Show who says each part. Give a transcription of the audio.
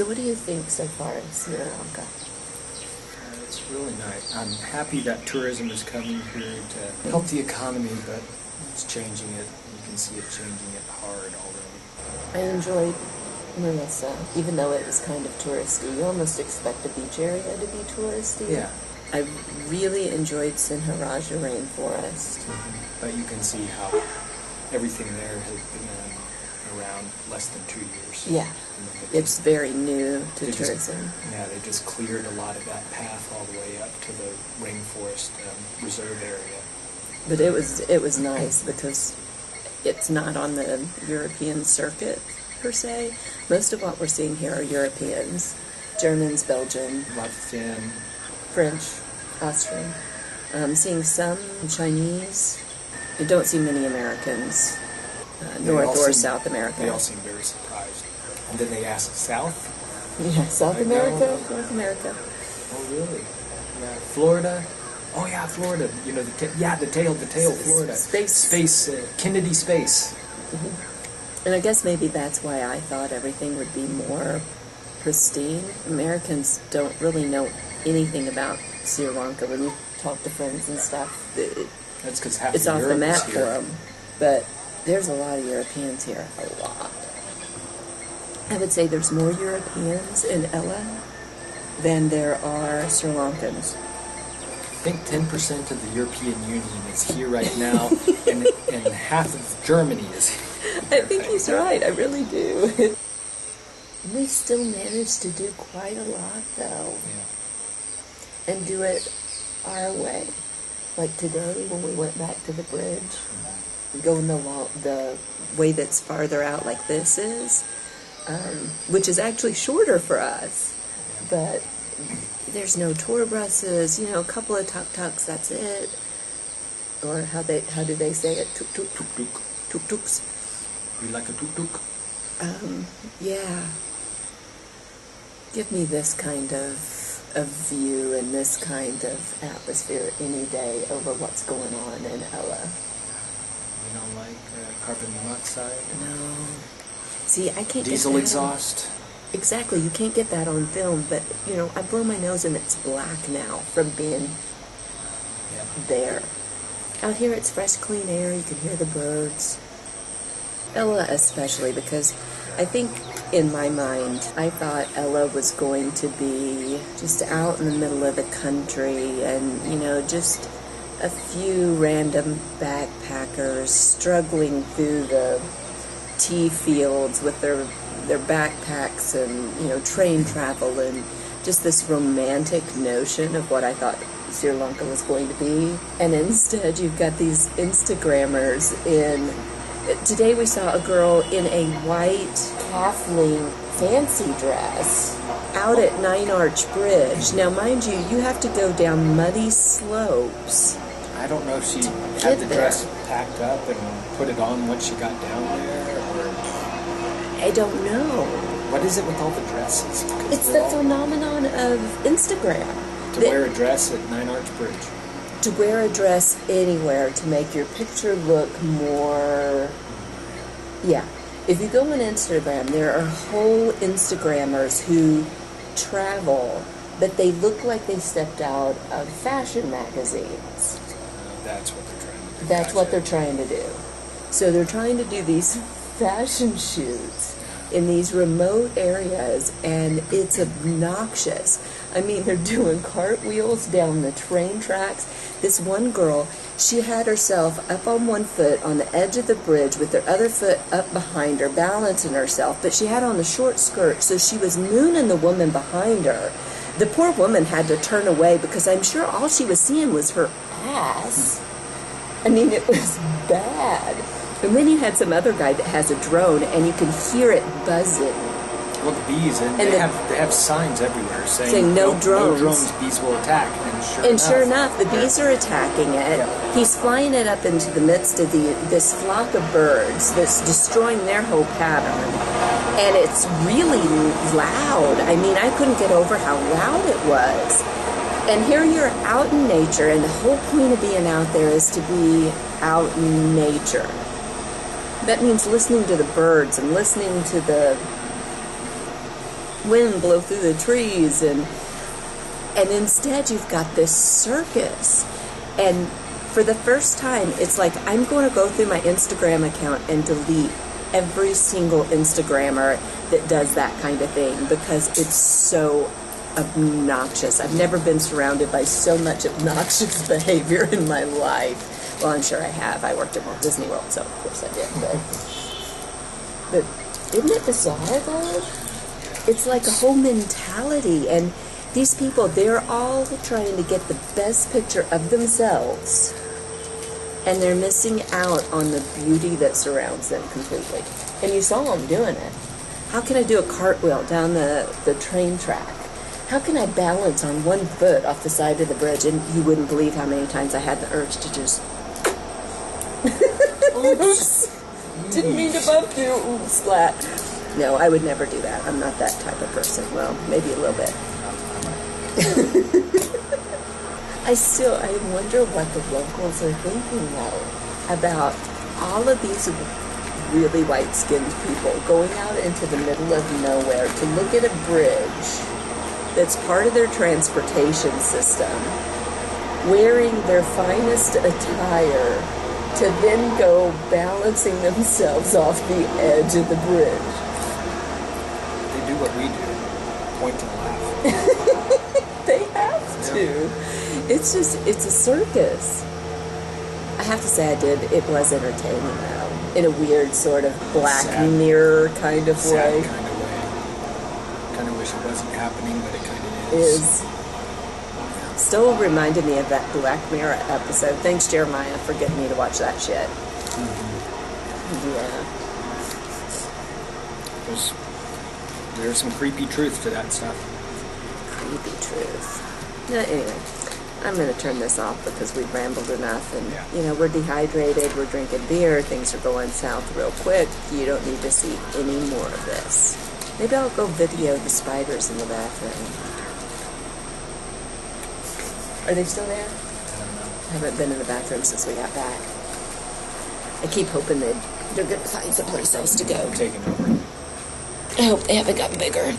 Speaker 1: So what do you think so far in Sri Lanka?
Speaker 2: It's really nice. I'm happy that tourism is coming here to help the economy, but it's changing it. You can see it changing it hard already.
Speaker 1: I enjoyed Marissa, even though it was kind of touristy. You almost expect a beach area to be touristy.
Speaker 2: Yeah.
Speaker 1: I really enjoyed Sinharaja Rainforest.
Speaker 2: But you can see how everything there has been around less than 2 years.
Speaker 1: Yeah. It's very new to tourism.
Speaker 2: They just cleared a lot of that path all the way up to the rainforest reserve area.
Speaker 1: But it was nice because it's not on the European circuit per se. Most of what we're seeing here are Europeans, Germans, Belgian,
Speaker 2: Latvian,
Speaker 1: French, Austrian. Seeing some Chinese. I don't see many Americans, North or South America.
Speaker 2: They all seem very surprised. And then they ask South?
Speaker 1: Yeah, South America, North America.
Speaker 2: Oh, really? Yeah, Florida? Oh, yeah, Florida. You know, the tail, Florida. Space, Kennedy Space.
Speaker 1: Mm-hmm. And I guess maybe that's why I thought everything would be more pristine. Americans don't really know anything about Sri Lanka. When you talk to friends and stuff,
Speaker 2: that's because half
Speaker 1: it's off the map for them. But there's a lot of Europeans here, a lot. I would say there's more Europeans in Ella than there are Sri Lankans.
Speaker 2: I think 10% of the European Union is here right now, and half of Germany is here.
Speaker 1: I think he's right, I really do. We still managed to do quite a lot, though.
Speaker 2: Yeah.
Speaker 1: And do it our way. Like today, when we went back to the bridge, going the way that's farther out like this is, which is actually shorter for us, but there's no tour buses, a couple of tuk-tuks, that's it. Or how do they say it? Tuk-tuk.
Speaker 2: Tuk-tuk.
Speaker 1: Tuk-tuks.
Speaker 2: We like a tuk-tuk?
Speaker 1: Yeah. Give me this kind of view and this kind of atmosphere any day over what's going on in Ella.
Speaker 2: You don't like carbon monoxide?
Speaker 1: No. See, I can't
Speaker 2: Diesel
Speaker 1: get that
Speaker 2: exhaust?
Speaker 1: Exactly, you can't get that on film, but, I blow my nose and it's black now from being there. Out here it's fresh, clean air, you can hear the birds. Ella especially, because I think in my mind, I thought Ella was going to be just out in the middle of the country and, just a few random backpackers struggling through the tea fields with their backpacks and, train travel and just this romantic notion of what I thought Sri Lanka was going to be. And instead, you've got these Instagrammers Today we saw a girl in a white halfling fancy dress out at Nine Arch Bridge. Now, mind you, you have to go down muddy slopes.
Speaker 2: I don't know if she had the dress packed up and put it on once she got down there, or...
Speaker 1: I don't know.
Speaker 2: What is it with all the dresses?
Speaker 1: It's the phenomenon of Instagram.
Speaker 2: To wear a dress at Nine Arch Bridge.
Speaker 1: To wear a dress anywhere to make your picture look more... Yeah. If you go on Instagram, there are whole Instagrammers who travel, but they look like they stepped out of fashion magazines.
Speaker 2: That's what they're trying to do.
Speaker 1: That's what they're trying to do. So they're trying to do these fashion shoots in these remote areas, and it's obnoxious. I mean, they're doing cartwheels down the train tracks. This one girl, she had herself up on one foot on the edge of the bridge with her other foot up behind her, balancing herself, but she had on a short skirt, so she was mooning the woman behind her. The poor woman had to turn away because I'm sure all she was seeing was her ass. I mean, it was bad. And then you had some other guy that has a drone, and you can hear it buzzing.
Speaker 2: Well, the bees, and they have signs everywhere saying
Speaker 1: no drones.
Speaker 2: No drones, bees will attack.
Speaker 1: And sure enough, the bees are attacking it. Yeah. He's flying it up into the midst of this flock of birds that's destroying their whole pattern. And it's really loud. I mean, I couldn't get over how loud it was. And here you're out in nature, and the whole point of being out there is to be out in nature. That means listening to the birds and listening to the wind blow through the trees, and instead you've got this circus. And for the first time, it's like I'm going to go through my Instagram account and delete every single Instagrammer that does that kind of thing, because it's so obnoxious. I've never been surrounded by so much obnoxious behavior in my life. Well, I'm sure I have. I worked at Walt Disney World, so of course I did. But isn't it bizarre, though? It's like a whole mentality, and these people, they're all trying to get the best picture of themselves, and they're missing out on the beauty that surrounds them completely. And you saw them doing it. How can I do a cartwheel down the train track? How can I balance on one foot off the side of the bridge? And you wouldn't believe how many times I had the urge to just... Oops. Didn't mean to bump you. Oops, splat. No, I would never do that. I'm not that type of person. Well, maybe a little bit. I wonder what the locals are thinking, though, about all of these really white-skinned people going out into the middle of nowhere to look at a bridge that's part of their transportation system, wearing their finest attire, to then go balancing themselves off the edge of the bridge.
Speaker 2: They do what we do, point and laugh.
Speaker 1: They have to. It's a circus. I have to say it was entertaining, though, in a weird sort of Black Mirror kind of way.
Speaker 2: Kind of way. Kind of wish it wasn't happening, but it kind of is.
Speaker 1: Still reminded me of that Black Mirror episode. Thanks, Jeremiah, for getting me to watch that shit. Mm-hmm.
Speaker 2: Yeah. There's some creepy truth to that stuff.
Speaker 1: Creepy truth. Anyway, I'm going to turn this off because we've rambled enough, and we're dehydrated, we're drinking beer, things are going south real quick. You don't need to see any more of this. Maybe I'll go video the spiders in the bathroom. Are they still there?
Speaker 2: I don't know.
Speaker 1: I haven't been in the bathroom since we got back. I keep hoping they're going to find someplace else to go.
Speaker 2: Taking over.
Speaker 1: I hope they haven't gotten bigger.